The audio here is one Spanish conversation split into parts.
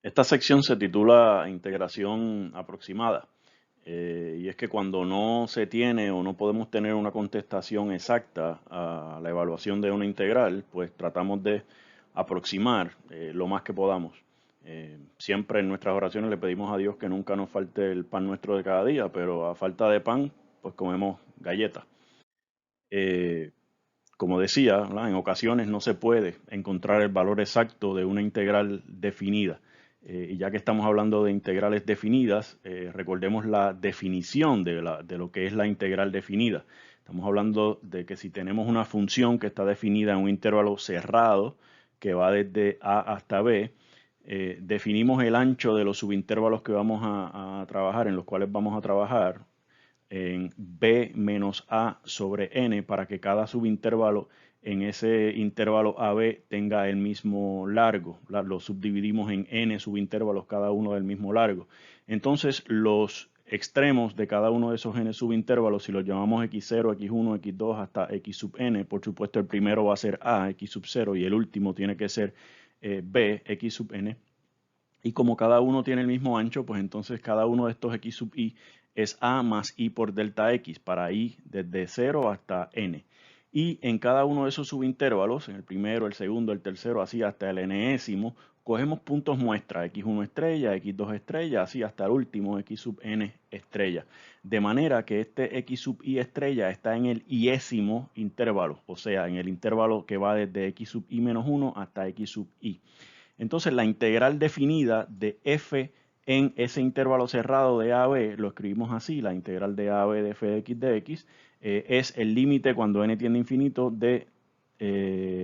Esta sección se titula Integración aproximada. Y es que cuando no se tiene o no podemos tener una contestación exacta a la evaluación de una integral, pues tratamos de aproximar lo más que podamos. Siempre en nuestras oraciones le pedimos a Dios que nunca nos falte el pan nuestro de cada día, pero a falta de pan, pues comemos galletas. Eh, Como decía, ¿verdad? En ocasiones no se puede encontrar el valor exacto de una integral definida. Y ya que estamos hablando de integrales definidas, recordemos la definición de lo que es la integral definida. Estamos hablando de que si tenemos una función que está definida en un intervalo cerrado, que va desde a hasta b, definimos el ancho de los subintervalos que vamos a trabajar, en los cuales vamos a trabajar, en b menos a sobre n para que cada subintervalo en ese intervalo AB tenga el mismo largo. Lo subdividimos en n subintervalos, cada uno del mismo largo. Entonces, los extremos de cada uno de esos n subintervalos, si los llamamos x0, x1, x2 hasta x sub n, por supuesto el primero va a ser a, x sub 0, y el último tiene que ser b, x sub n. Y como cada uno tiene el mismo ancho, pues entonces cada uno de estos x sub i es a más i por delta x, para i desde 0 hasta n. Y en cada uno de esos subintervalos, en el primero, el segundo, el tercero, así hasta el enésimo, cogemos puntos muestra, x1 estrella, x2 estrella, así hasta el último, x sub n estrella. De manera que este x sub i estrella está en el iésimo intervalo, o sea, en el intervalo que va desde x sub i menos 1 hasta x sub i. Entonces, la integral definida de f en ese intervalo cerrado de a a b, lo escribimos así, la integral de a a b de f de x, es el límite cuando n tiende a infinito de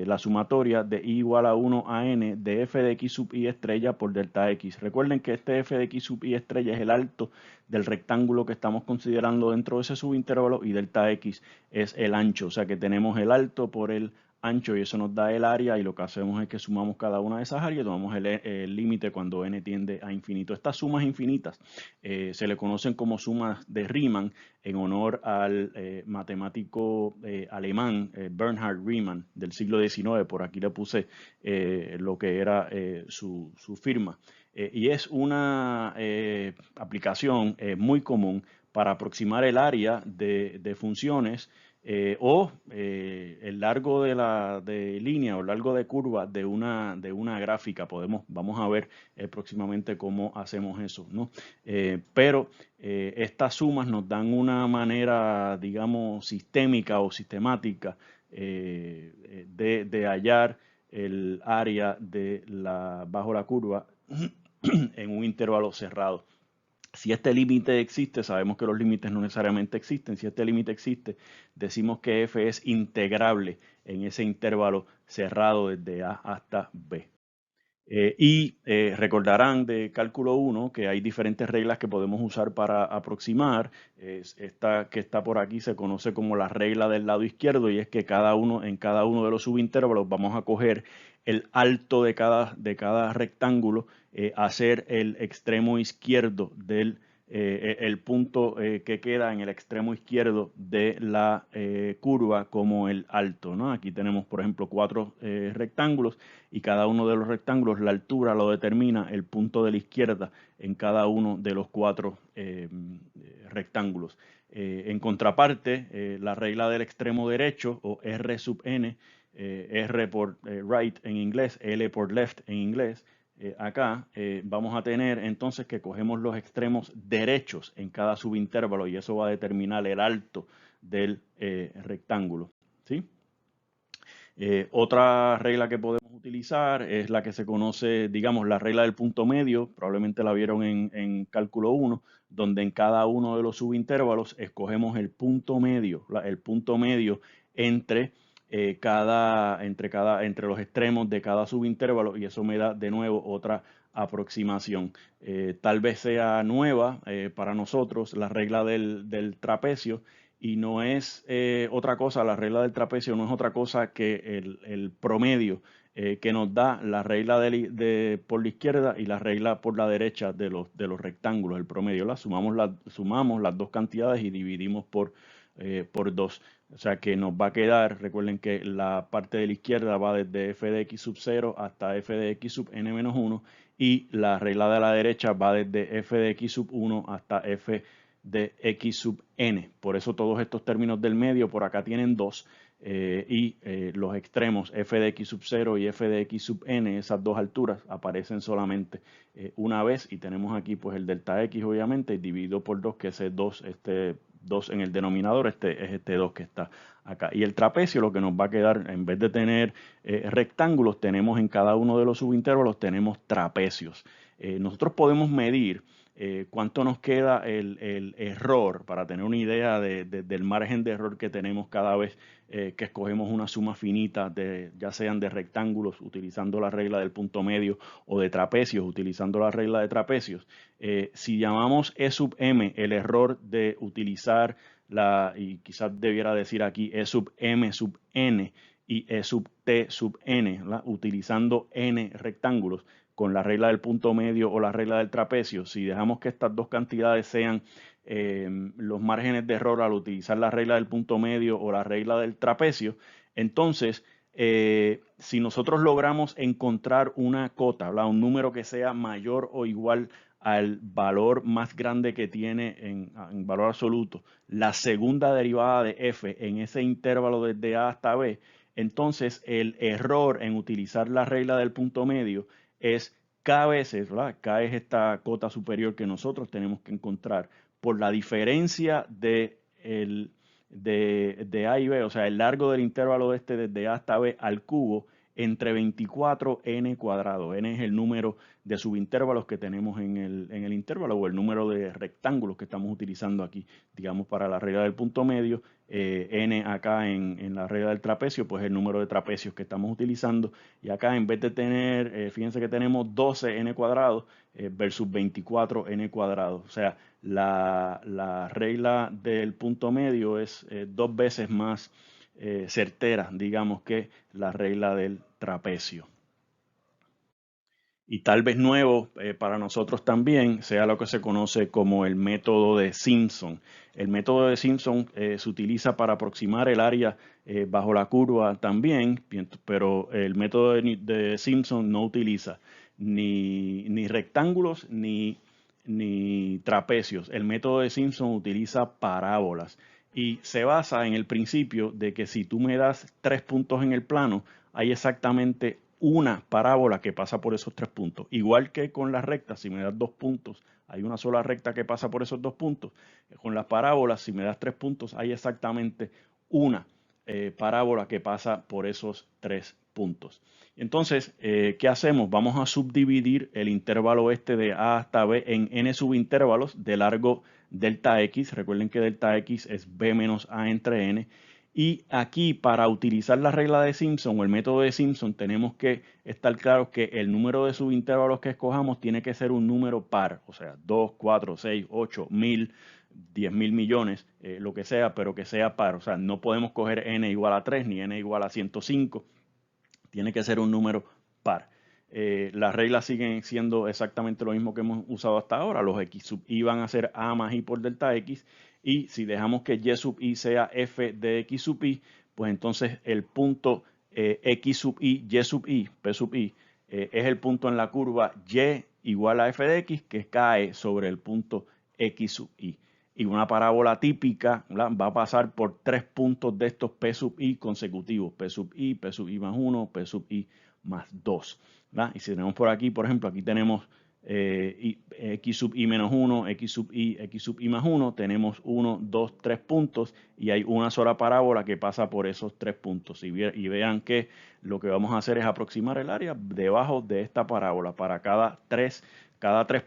la sumatoria de i igual a 1 a n de f de x sub i estrella por delta x. Recuerden que este f de x sub i estrella es el alto del rectángulo que estamos considerando dentro de ese subintervalo, y delta x es el ancho, o sea que tenemos el alto por el ancho y eso nos da el área, y lo que hacemos es que sumamos cada una de esas áreas y tomamos el límite cuando n tiende a infinito. Estas sumas infinitas se le conocen como sumas de Riemann en honor al matemático alemán Bernhard Riemann del siglo XIX. Por aquí le puse lo que era su firma. Y es una aplicación muy común para aproximar el área de funciones o el largo de línea o largo de curva de una gráfica. Vamos a ver próximamente cómo hacemos eso, ¿no? Pero estas sumas nos dan una manera, digamos, sistémica o sistemática de hallar el área bajo la curva en un intervalo cerrado. Si este límite existe, sabemos que los límites no necesariamente existen. Si este límite existe, decimos que f es integrable en ese intervalo cerrado desde a hasta b. Recordarán de cálculo 1 que hay diferentes reglas que podemos usar para aproximar. Esta que está por aquí se conoce como la regla del lado izquierdo, y es que en cada uno de los subintervalos vamos a coger el alto de cada rectángulo, hacer el extremo izquierdo el punto que queda en el extremo izquierdo de la curva como el alto, ¿no? Aquí tenemos, por ejemplo, 4 rectángulos, y cada uno de los rectángulos, la altura lo determina el punto de la izquierda en cada uno de los 4 rectángulos. En contraparte, la regla del extremo derecho, o R sub n, R por right en inglés, L por left en inglés, acá vamos a tener entonces que cogemos los extremos derechos en cada subintervalo, y eso va a determinar el alto del rectángulo, ¿sí? Otra regla que podemos utilizar es la que se conoce, digamos, la regla del punto medio. Probablemente la vieron en cálculo 1, donde en cada uno de los subintervalos escogemos el punto medio entre entre los extremos de cada subintervalo, y eso me da de nuevo otra aproximación. Tal vez sea nueva para nosotros la regla del trapecio, y no es otra cosa. La regla del trapecio no es otra cosa que el promedio que nos da la regla por la izquierda y la regla por la derecha de los rectángulos. El promedio, sumamos las dos cantidades y dividimos por por 2. O sea que nos va a quedar, recuerden que la parte de la izquierda va desde f de x sub 0 hasta f de x sub n menos 1 y la regla de la derecha va desde f de x sub 1 hasta f de x sub n. Por eso todos estos términos del medio por acá tienen 2 y los extremos f de x sub 0 y f de x sub n, esas dos alturas aparecen solamente una vez y tenemos aquí pues el delta x obviamente dividido por 2 que ese 2, 2 en el denominador, es este 2 que está acá. Y el trapecio lo que nos va a quedar, en vez de tener rectángulos, tenemos en cada uno de los subintervalos, tenemos trapecios. Nosotros podemos medir cuánto nos queda el error para tener una idea del margen de error que tenemos cada vez que escogemos una suma finita, ya sean de rectángulos utilizando la regla del punto medio o de trapecios utilizando la regla de trapecios. Si llamamos E sub m el error de utilizar y quizás debiera decir aquí E sub m sub n y E sub t sub n, ¿verdad? Utilizando n rectángulos con la regla del punto medio o la regla del trapecio, si dejamos que estas dos cantidades sean los márgenes de error al utilizar la regla del punto medio o la regla del trapecio, entonces si nosotros logramos encontrar una cota, ¿verdad? Un número que sea mayor o igual al valor más grande que tiene en valor absoluto, la segunda derivada de f en ese intervalo desde a hasta b, entonces el error en utilizar la regla del punto medio es k veces, ¿verdad? K es esta cota superior que nosotros tenemos que encontrar por la diferencia de A y B, o sea, el largo del intervalo desde A hasta B al cubo entre 24n cuadrado. N es el número de subintervalos que tenemos en el intervalo o el número de rectángulos que estamos utilizando aquí, digamos, para la regla del punto medio. N acá en la regla del trapecio, pues el número de trapecios que estamos utilizando. Y acá en vez de tener, fíjense que tenemos 12n cuadrado versus 24n cuadrado. O sea, la regla del punto medio es 2 veces más certera, digamos, que la regla del trapecio. Y tal vez nuevo para nosotros también sea lo que se conoce como el método de Simpson. El método de Simpson se utiliza para aproximar el área bajo la curva también, pero el método de Simpson no utiliza ni rectángulos ni trapecios. El método de Simpson utiliza parábolas y se basa en el principio de que si tú me das 3 puntos en el plano, hay exactamente una parábola que pasa por esos 3 puntos. Igual que con las rectas, si me das 2 puntos, hay una sola recta que pasa por esos 2 puntos. Con las parábolas, si me das 3 puntos, hay exactamente una parábola que pasa por esos 3 puntos. Entonces, ¿qué hacemos? Vamos a subdividir el intervalo de A hasta B en n subintervalos de largo delta x. Recuerden que delta x es b menos a entre n. Y aquí, para utilizar la regla de Simpson o el método de Simpson, tenemos que estar claros que el número de subintervalos que escojamos tiene que ser un número par, o sea, 2, 4, 6, 8, 1000, 10.000 millones, lo que sea, pero que sea par. O sea, no podemos coger n igual a 3 ni n igual a 105. Tiene que ser un número par. Las reglas siguen siendo exactamente lo mismo que hemos usado hasta ahora. Los x sub i van a ser a más i por delta x. Y si dejamos que y sub i sea f de x sub i, pues entonces el punto x sub i, y sub i, p sub i, es el punto en la curva y igual a f de x que cae sobre el punto x sub i. Y una parábola típica, ¿verdad?, va a pasar por 3 puntos de estos P sub I consecutivos. P sub I más 1, P sub I más 2. ¿Verdad? Y si tenemos por aquí, por ejemplo, aquí tenemos X sub I menos 1, X sub I más 1. Tenemos 1, 2, 3 puntos y hay una sola parábola que pasa por esos 3 puntos. Y vean que lo que vamos a hacer es aproximar el área debajo de esta parábola para cada 3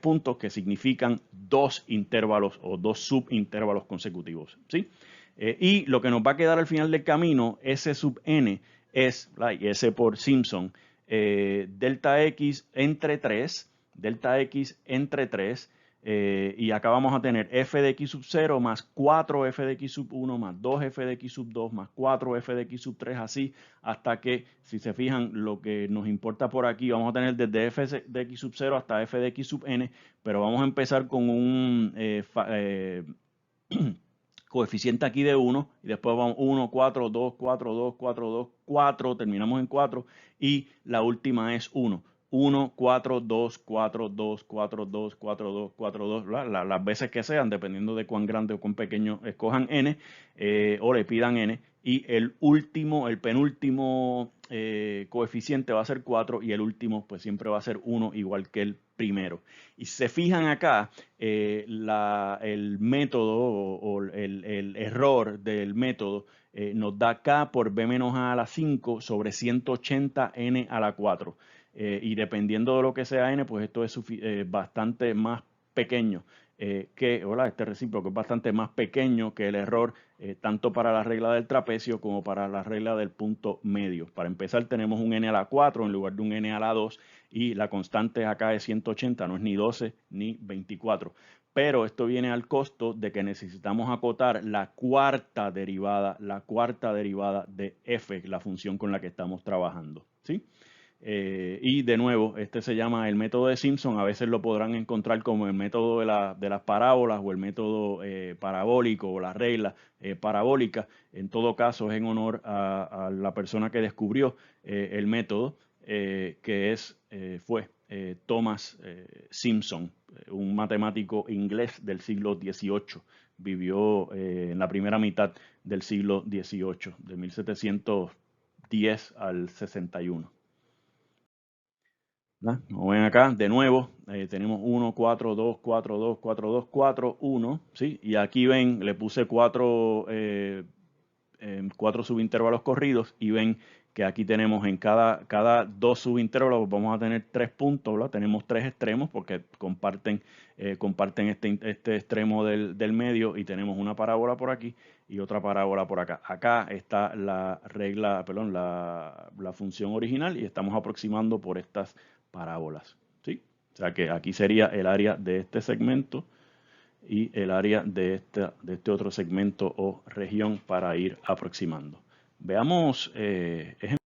puntos que significan 2 intervalos o 2 subintervalos consecutivos, ¿sí? Y lo que nos va a quedar al final del camino, S sub n, es, y S por Simpson, delta x entre 3, y acá vamos a tener f de x sub 0 más 4f de x sub 1 más 2f de x sub 2 más 4f de x sub 3, así hasta que, si se fijan, lo que nos importa por aquí, vamos a tener desde f de x sub 0 hasta f de x sub n, pero vamos a empezar con un coeficiente aquí de 1, y después vamos 1, 4, 2, 4, 2, 4, 2, 4, terminamos en 4, y la última es 1. 1, 4, 2, 4, 2, 4, 2, 4, 2, 4, 2, las veces que sean, dependiendo de cuán grande o cuán pequeño escojan n o le pidan n, y el último, el penúltimo coeficiente va a ser 4 y el último pues siempre va a ser 1 igual que el primero. Y si se fijan acá, el método o el error del método nos da k por b menos a la 5 sobre 180 n a la 4. Y dependiendo de lo que sea n, pues esto es bastante más pequeño este recíproco es bastante más pequeño que el error tanto para la regla del trapecio como para la regla del punto medio. Para empezar tenemos un n a la 4 en lugar de un n a la 2 y la constante acá es 180, no es ni 12 ni 24. Pero esto viene al costo de que necesitamos acotar la cuarta derivada de f, la función con la que estamos trabajando, ¿sí? Y de nuevo, este se llama el método de Simpson. A veces lo podrán encontrar como el método de las parábolas o el método parabólico o la regla parabólica. En todo caso, es en honor a la persona que descubrió el método, fue Thomas Simpson, un matemático inglés del siglo XVIII. Vivió en la primera mitad del siglo XVIII, de 1710 al 61. Como ven acá, de nuevo, tenemos 1, 4, 2, 4, 2, 4, 2, 4, 1, ¿sí? Y aquí ven, le puse 4 subintervalos corridos y ven que aquí tenemos en cada dos subintervalos vamos a tener 3 puntos, ¿verdad? Tenemos 3 extremos porque comparten este extremo del medio y tenemos una parábola por aquí y otra parábola por acá. Acá está la función original y estamos aproximando por estas parábolas, ¿sí? O sea que aquí sería el área de este segmento y el área de este otro segmento o región para ir aproximando. Veamos ejemplos.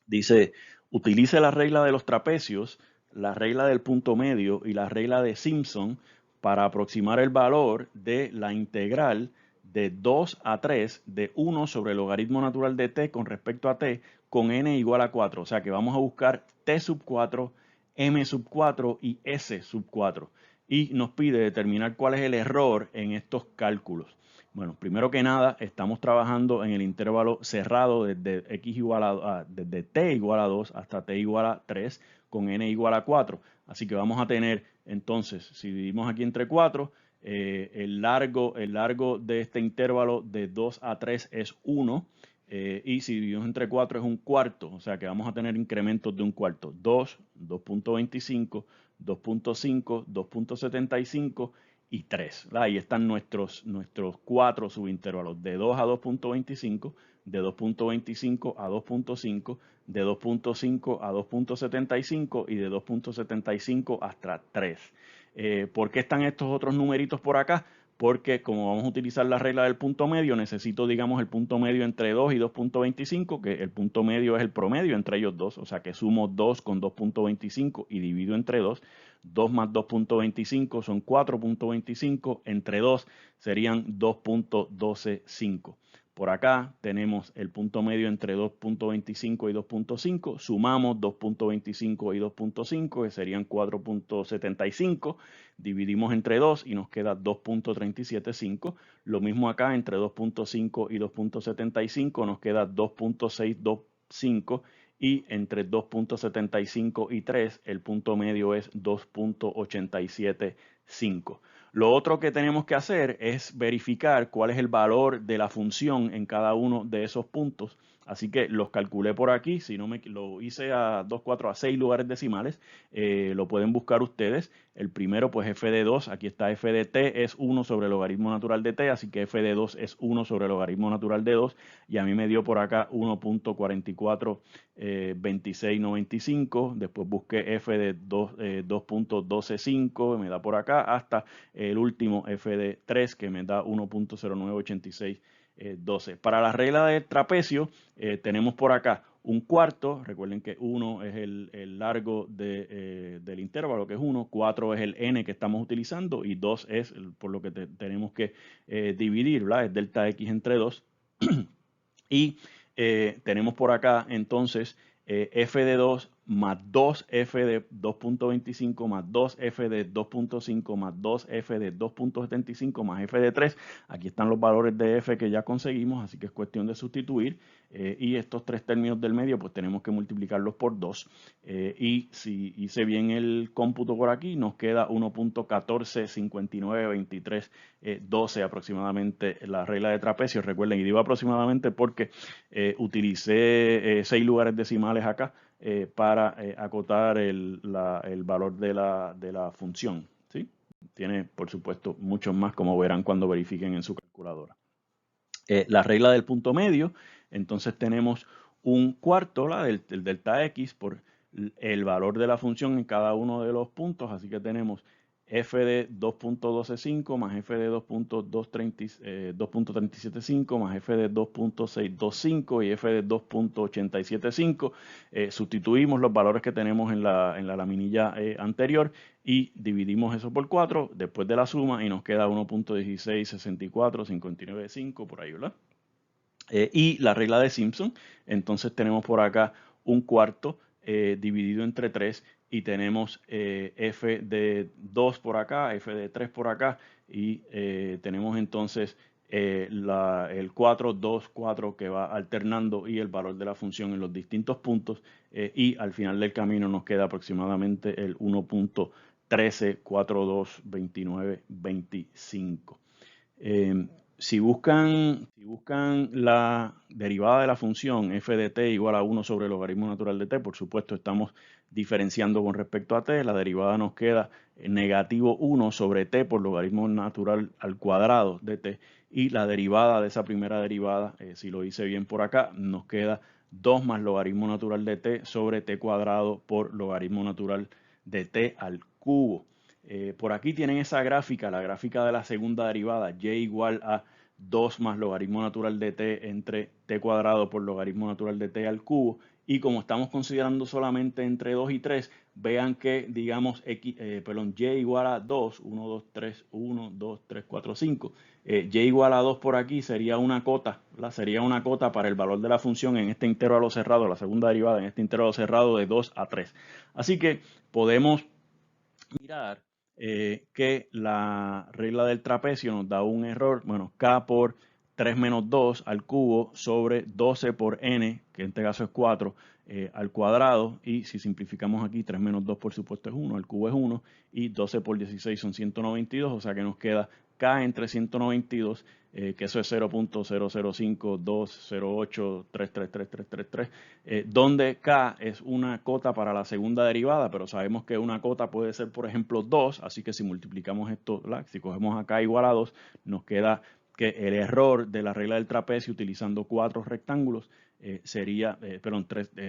Dice, utilice la regla de los trapecios, la regla del punto medio y la regla de Simpson para aproximar el valor de la integral de 2 a 3 de 1 sobre el logaritmo natural de t con respecto a t con n igual a 4. O sea que vamos a buscar t sub 4, m sub 4 y s sub 4. Y nos pide determinar cuál es el error en estos cálculos. Bueno, primero que nada, estamos trabajando en el intervalo cerrado desde desde t igual a 2 hasta t igual a 3 con n igual a 4. Así que vamos a tener, entonces, si dividimos aquí entre 4, el largo de este intervalo de 2 a 3 es 1. Y si dividimos entre 4 es un cuarto, o sea que vamos a tener incrementos de un cuarto. 2, 2.25, 2.5, 2.75 y 3. Ahí están nuestros 4 subintervalos, de 2 a 2.25, de 2.25 a 2.5, de 2.5 a 2.75 y de 2.75 hasta 3. ¿Por qué están estos otros numeritos por acá? Porque como vamos a utilizar la regla del punto medio, necesito, digamos, el punto medio entre 2 y 2.25, que el punto medio es el promedio entre ellos dos, o sea que sumo 2 con 2.25 y divido entre 2. 2 más 2.25 son 4.25, entre 2 serían 2.125. Por acá tenemos el punto medio entre 2.25 y 2.5, sumamos 2.25 y 2.5, que serían 4.75, dividimos entre 2 y nos queda 2.375. Lo mismo acá, entre 2.5 y 2.75 nos queda 2.625 y entre 2.75 y 3 el punto medio es 2.875. Lo otro que tenemos que hacer es verificar cuál es el valor de la función en cada uno de esos puntos. Así que los calculé por aquí, si no lo hice a 2, 4, a 6 lugares decimales, lo pueden buscar ustedes. El primero, pues f de 2, aquí está f de t, es 1 sobre el logaritmo natural de t, así que f de 2 es 1 sobre el logaritmo natural de 2, y a mí me dio por acá 1.442695, después busqué f de 2.125, me da por acá, hasta el último f de 3, que me da 1.098612. Para la regla de trapecio tenemos por acá un cuarto. Recuerden que 1 es el largo del intervalo, que es 1, 4 es el n que estamos utilizando y 2 es por lo que tenemos que dividir, ¿verdad? Es delta x entre 2. Y tenemos por acá entonces f de 2 más 2f de 2.25 más 2f de 2.5 más 2f de 2.75 más f de 3. Aquí están los valores de f que ya conseguimos, así que es cuestión de sustituir. Y estos tres términos del medio pues tenemos que multiplicarlos por 2. Y si hice bien el cómputo por aquí, nos queda 1.14592312 aproximadamente la regla de trapecio. Recuerden, y digo aproximadamente porque utilicé 6 lugares decimales acá para acotar el valor de la función, ¿sí? Tiene, por supuesto, muchos más, como verán cuando verifiquen en su calculadora. La regla del punto medio, entonces tenemos un cuarto del delta x por el valor de la función en cada uno de los puntos, así que tenemos f de 2.125 más f de 2.375 más f de 2.625 y f de 2.875. Sustituimos los valores que tenemos en la laminilla anterior y dividimos eso por 4 después de la suma y nos queda 1.1664, 59.5 por ahí, ¿verdad? Y la regla de Simpson, entonces tenemos por acá un cuarto dividido entre 3 y tenemos f de 2 por acá, f de 3 por acá y tenemos entonces el 4, 2, 4 que va alternando y el valor de la función en los distintos puntos y al final del camino nos queda aproximadamente el 1.13422925. Si buscan la derivada de la función f de t igual a 1 sobre el logaritmo natural de t, por supuesto estamos diferenciando con respecto a t, la derivada nos queda negativo 1 sobre t por logaritmo natural al cuadrado de t, y la derivada de esa primera derivada, si lo hice bien por acá, nos queda 2 más logaritmo natural de t sobre t cuadrado por logaritmo natural de t al cubo. Por aquí tienen esa gráfica, la gráfica de la segunda derivada, y igual a 2 más logaritmo natural de t entre t cuadrado por logaritmo natural de t al cubo. Y como estamos considerando solamente entre 2 y 3, vean que, digamos, y igual a 2, 1, 2, 3, 1, 2, 3, 4, 5. Y igual a 2 por aquí sería una cota, ¿verdad? Sería una cota para el valor de la función en este intervalo cerrado, la segunda derivada en este intervalo cerrado de 2 a 3. Así que podemos mirar que la regla del trapecio nos da un error, bueno, k por 3 menos 2 al cubo sobre 12 por n, que en este caso es 4, al cuadrado, y si simplificamos aquí, 3 menos 2 por supuesto es 1, el cubo es 1, y 12 por 16 son 192, o sea que nos queda k entre 192, que eso es 0.005208333333, donde k es una cota para la segunda derivada, pero sabemos que una cota puede ser, por ejemplo, 2, así que si multiplicamos esto, ¿verdad? Si cogemos acá igual a 2, nos queda que el error de la regla del trapecio utilizando 4 rectángulos sería,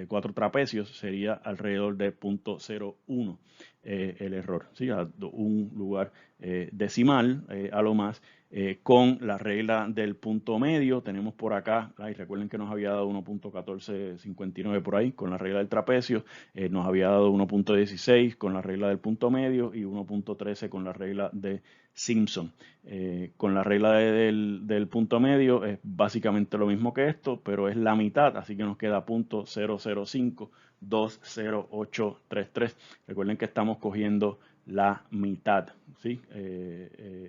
4 trapecios sería alrededor de 0.01 el error, ¿sí? A un lugar decimal a lo más. Con la regla del punto medio tenemos por acá, y recuerden que nos había dado 1.1459 por ahí con la regla del trapecio, nos había dado 1.16 con la regla del punto medio y 1.13 con la regla de Simpson. Con la regla del punto medio es básicamente lo mismo que esto, pero es la mitad, así que nos queda 0.005208333. Recuerden que estamos cogiendo la mitad, ¿sí?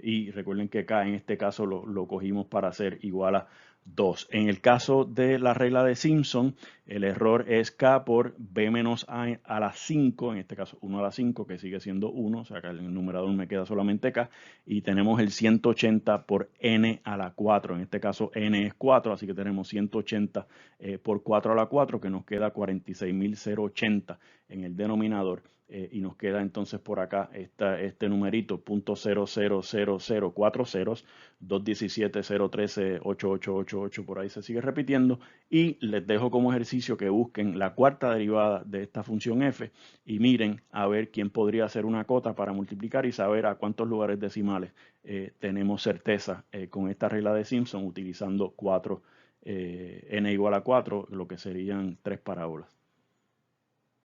Y recuerden que acá en este caso lo cogimos para hacer igual a 2. En el caso de la regla de Simpson, el error es k por b menos a la 5, en este caso 1 a la 5, que sigue siendo 1, o sea que en el numerador me queda solamente k, y tenemos el 180 por n a la 4, en este caso n es 4, así que tenemos 180 por 4 a la 4, que nos queda 46.080 en el denominador. Y nos queda entonces por acá este numerito, .00040, 217, 013, 8888, por ahí se sigue repitiendo. Y les dejo como ejercicio que busquen la cuarta derivada de esta función f y miren a ver quién podría hacer una cota para multiplicar y saber a cuántos lugares decimales tenemos certeza con esta regla de Simpson utilizando 4 n igual a 4, lo que serían 3 parábolas.